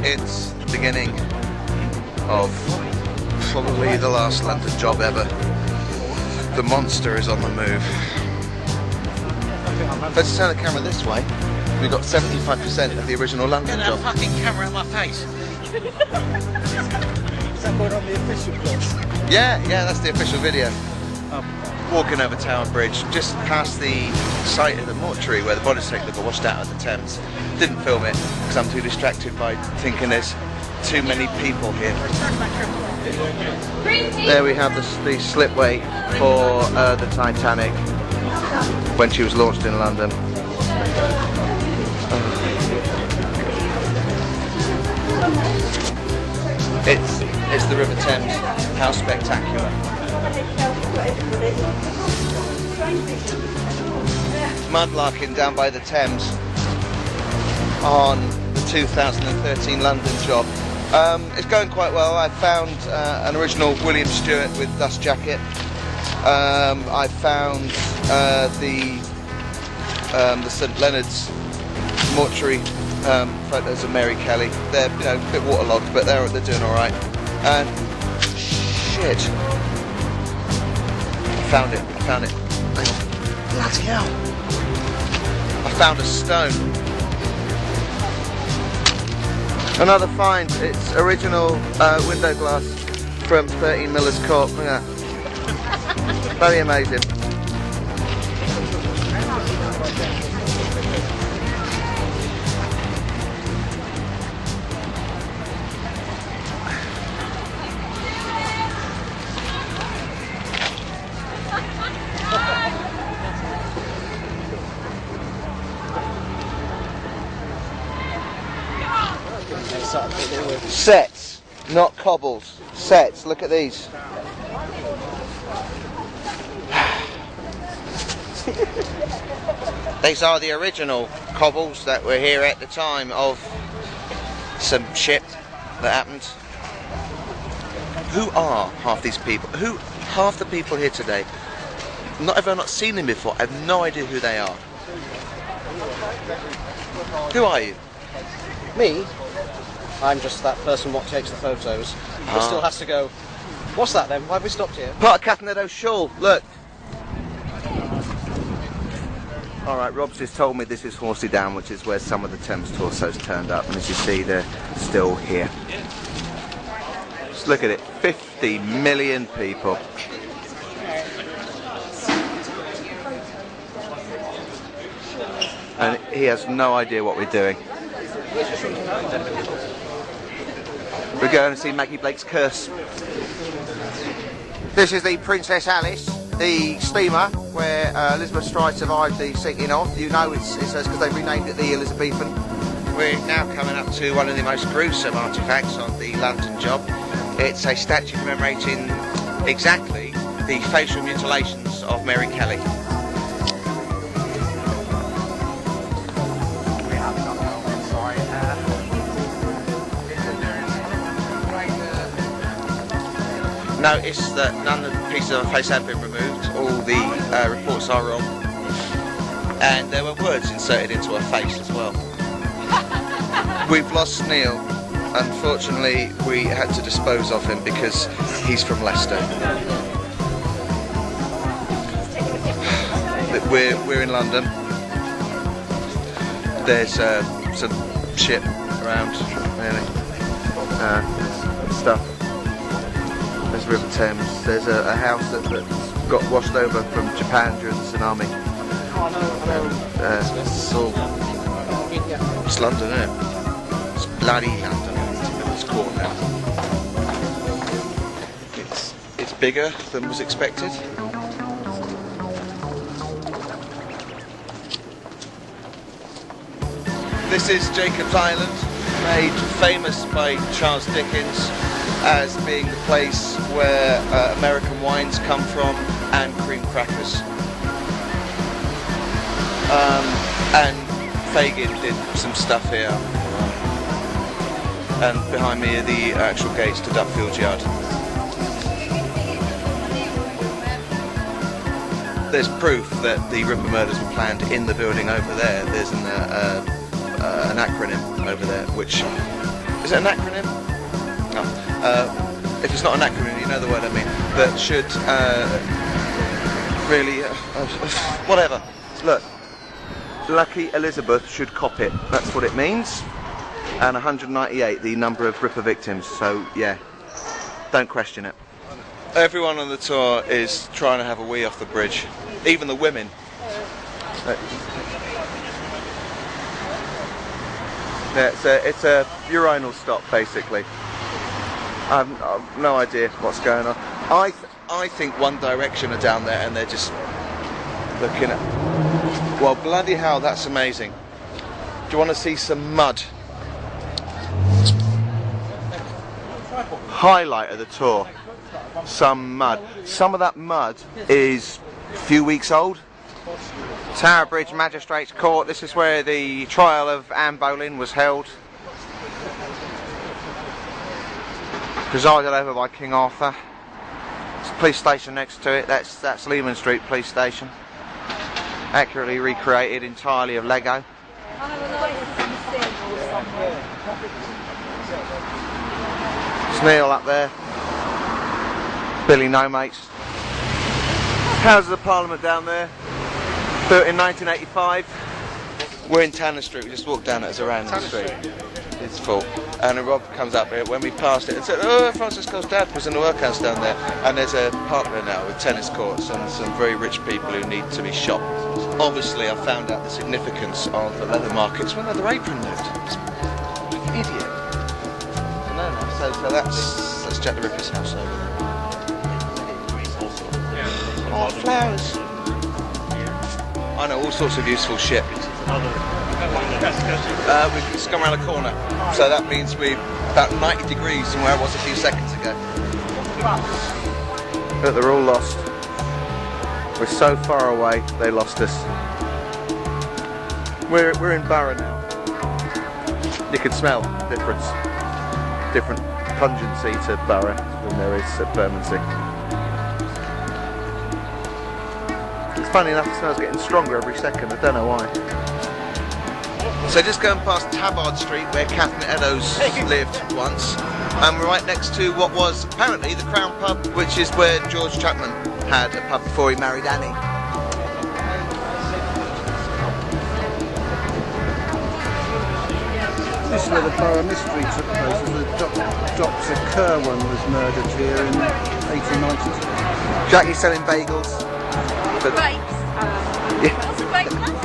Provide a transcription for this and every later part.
It's the beginning of probably the last London job ever. The monster is on the move. Let's turn the camera this way. We've got 75% of the original London job. Get that fucking camera in my face. Is that going on the official place? Yeah, that's the official video. Walking over Tower Bridge, just past the site of the mortuary where the bodies got washed out of the Thames. Didn't film it because I'm too distracted by thinking there's too many people here. There we have the slipway for the Titanic when she was launched in London. It's the River Thames. How spectacular. Mudlarking down by the Thames on the 2013 London job. It's going quite well. I found an original William Stewart with dust jacket. I found the St Leonard's mortuary photos of Mary Kelly. They're a bit waterlogged, but they're doing all right. And shit, I found it. Bloody hell! I found a stone. Another find. It's original window glass from 13 Miller's Court. Look at that. Very amazing. Sets, not cobbles. Sets, look at these. These are the original cobbles that were here at the time of some shit that happened. Who are half these people? Half the people here today? I've not seen them before. I have no idea who they are. Who are you? Me? I'm just that person what takes the photos, but still has to go, what's that then? Why have we stopped here? Part of Catherine Eddowes' shawl, look. Alright, Rob's just told me this is Horsey Down, which is where some of the Thames torsos turned up, and as you see, they're still here. Just look at it, 50 million people. And he has no idea what we're doing. We're going to see Maggie Blake's curse. This is the Princess Alice, the steamer where Elizabeth Stride survived the sinking off. You know it's because they've renamed it the Elizabethan. We're now coming up to one of the most gruesome artefacts on the London job. It's a statue commemorating exactly the facial mutilations of Mary Kelly. Notice that none of the pieces of her face have been removed. All the reports are wrong, and there were words inserted into her face as well. We've lost Neil. Unfortunately, we had to dispose of him because he's from Leicester. We're in London. There's some shit around, really, stuff. There's River Thames. There's a house that's got washed over from Japan during the tsunami. It's London, isn't it? It's bloody London. It's cool now. It's bigger than was expected. This is Jacob's Island, made famous by Charles Dickens as being the place where American wines come from and cream crackers. And Fagin did some stuff here. And behind me are the actual gates to Duffield Yard. There's proof that the Ripper murders were planned in the building over there. There's an acronym over there, which Is it an acronym? No. If it's not an acronym, you know the word I mean. That should really, whatever. Look, Lucky Elizabeth should cop it. That's what it means. And 198, the number of Ripper victims. So yeah, don't question it. Everyone on the tour is trying to have a wee off the bridge. Even the women. Yeah, it's a urinal stop basically. I've no idea what's going on. I think One Direction are down there and they're just looking at. Well, bloody hell, that's amazing. Do you want to see some mud? Highlight of the tour. Some mud. Some of that mud is a few weeks old. Tower Bridge Magistrates Court. This is where the trial of Anne Boleyn was held. Presided over by King Arthur. There's a police station next to it. That's Lehman Street Police Station. Accurately recreated entirely of Lego. It's Neil up there. Billy No Mates. Houses of Parliament down there. Built in 1985. We're in Tanner Street. We just walked down it as a random street. It's full. And Rob comes up here when we passed it and said, "Oh, Francis Cole's dad was in the workhouse down there." And there's a park there now with tennis courts and some very rich people who need to be shot. Obviously, I found out the significance of the leather markets when leather apron lived. Idiot. So that's Jack the Ripper's house over there. Oh, flowers. I know all sorts of useful shit. We've just come around a corner, so that means we're about 90 degrees from where I was a few seconds ago. But they're all lost. We're so far away, they lost us. We're in Borough now. You can smell the difference. Different pungency to Borough than there is at Bermondsey. It's funny enough, the smell's getting stronger every second. I don't know why. So just going past Tabard Street, where Catherine Eddowes lived once, and we're right next to what was apparently the Crown Pub, which is where George Chapman had a pub before he married Annie. This is where the Borough Mystery took place. Dr. Kerwin was murdered here in 1892. Jackie's selling bagels. But Grapes. yeah. What's a grape now?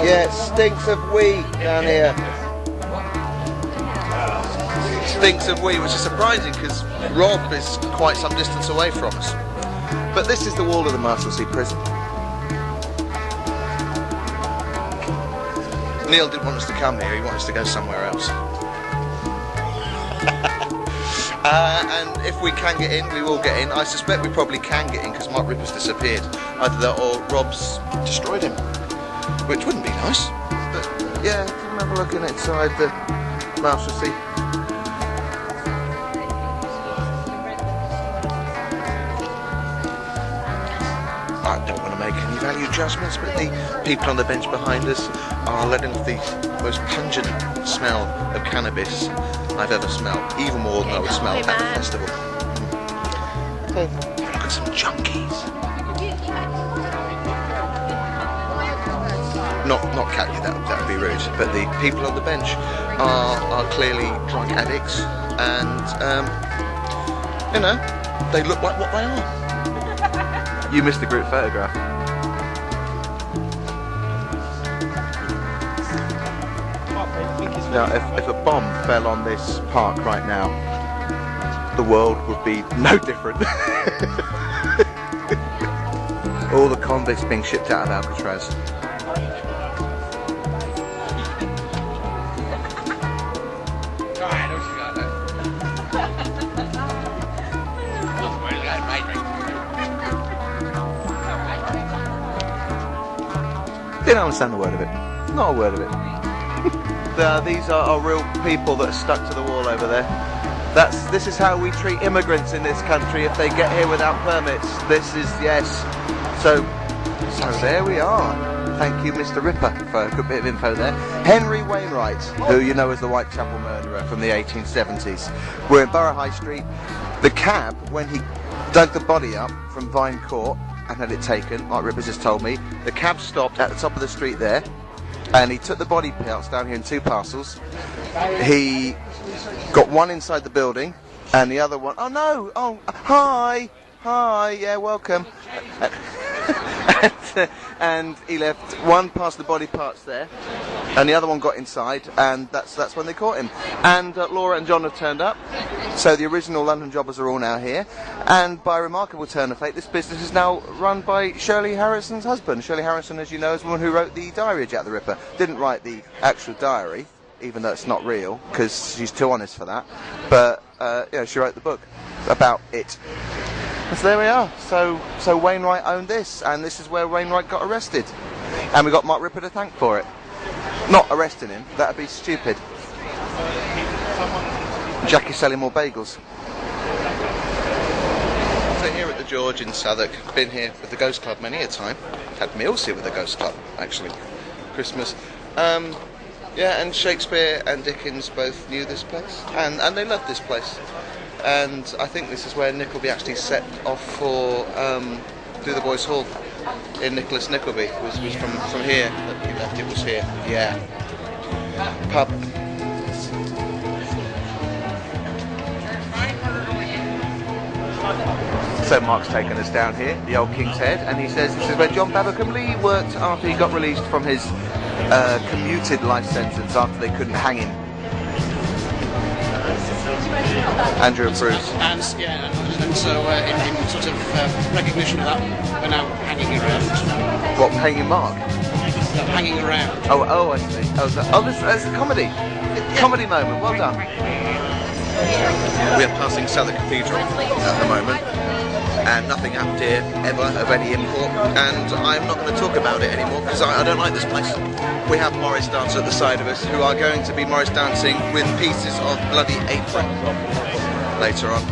Yeah, it stinks of wee down here. Stinks of wee, which is surprising because Rob is quite some distance away from us. But this is the wall of the Marshalsea prison. Neil didn't want us to come here, he wanted us to go somewhere else. And if we can get in, we will get in. I suspect we probably can get in because Mark Ripper's disappeared. Either that or Rob's destroyed him. Which wouldn't be nice. But yeah, come have a look inside the Marshalsea. I don't want to make any value adjustments, but the people on the bench behind us are letting off the most pungent smell of cannabis I've ever smelled, even more than I would smell at the festival. So, look at some junkies. Not Catty, that would be rude, but the people on the bench are clearly drug addicts, and you know, they look like what they are. You missed the group photograph. Now, if a bomb fell on this park right now, the world would be no different. All the convicts being shipped out of Alcatraz. Didn't understand a word of it. Not a word of it. These are real people that are stuck to the wall over there. This is how we treat immigrants in this country if they get here without permits. This is, yes. So there we are. thank you, Mr. Ripper, for a good bit of info there. Henry Wainwright, who you know as the Whitechapel murderer from the 1870s. We're in Borough High Street. The cab, when he dug the body up from Vine Court and had it taken, like Ripper just told me, the cab stopped at the top of the street there, and he took the body parts down here in 2 parcels. He got one inside the building, and the other one, oh no, oh, hi, yeah, welcome. And he left one past the body parts there, and the other one got inside, and that's when they caught him. And Laura and John have turned up, so the original London jobbers are all now here, and by a remarkable turn of fate, this business is now run by Shirley Harrison's husband. Shirley Harrison, as you know, is the one who wrote the diary of Jack the Ripper. Didn't write the actual diary, even though it's not real, because she's too honest for that, but yeah, she wrote the book about it. So there we are. So Wainwright owned this, and this is where Wainwright got arrested. And we got Mark Ripper to thank for it. Not arresting him, that'd be stupid. Jackie's selling more bagels. So here at the George in Southwark, been here with the Ghost Club many a time. Had meals here with the Ghost Club, actually. Christmas. Yeah, and Shakespeare and Dickens both knew this place, and they loved this place. And I think this is where Nickleby actually set off for Do the Boys Hall in Nicholas Nickleby. Was from here that he left. It was here. Yeah. Pub. So Mark's taken us down here, the old King's Head, and he says this is where John Babbacombe Lee worked after he got released from his commuted life sentence after they couldn't hang him. Andrew approves. And so in sort of recognition of that, we're now hanging around. What, hanging Mark? Hanging around. Oh, I see. That's a comedy. Comedy moment, well done. We are passing Southwark Cathedral at the moment, and nothing happened here ever of any import, and I'm not going to talk about it anymore because I don't like this place. We have Morris dancers at the side of us who are going to be Morris dancing with pieces of bloody apron later on,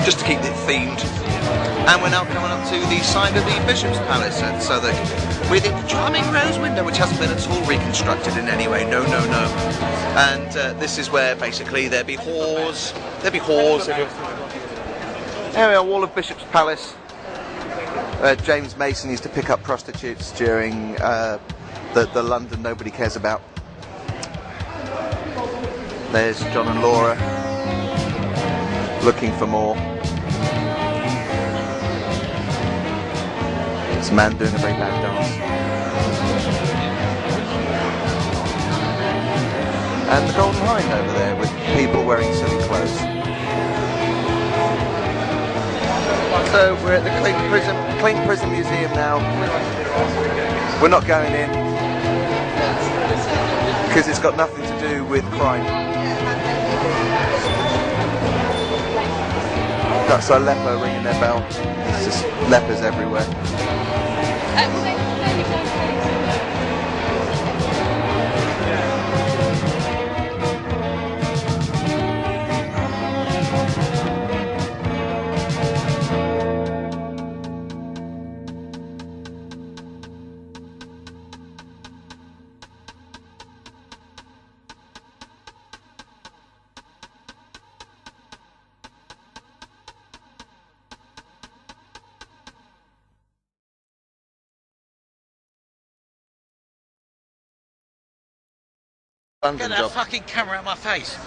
just to keep it themed. And we're now coming up to the side of the Bishop's Palace at Southwark, with its charming rose window, which hasn't been at all reconstructed in any way. No. And this is where basically there'll be whores. There we are, wall of Bishop's Palace. James Mason used to pick up prostitutes during the London nobody cares about. There's John and Laura looking for more. This man doing a very bad dance. And the Golden Hind over there with people wearing silly clothes. So we're at the Clean Prison Museum now. We're not going in because it's got nothing to do with crime. That's a leper ringing their bell. It's just lepers everywhere. Get that fucking camera out of my face.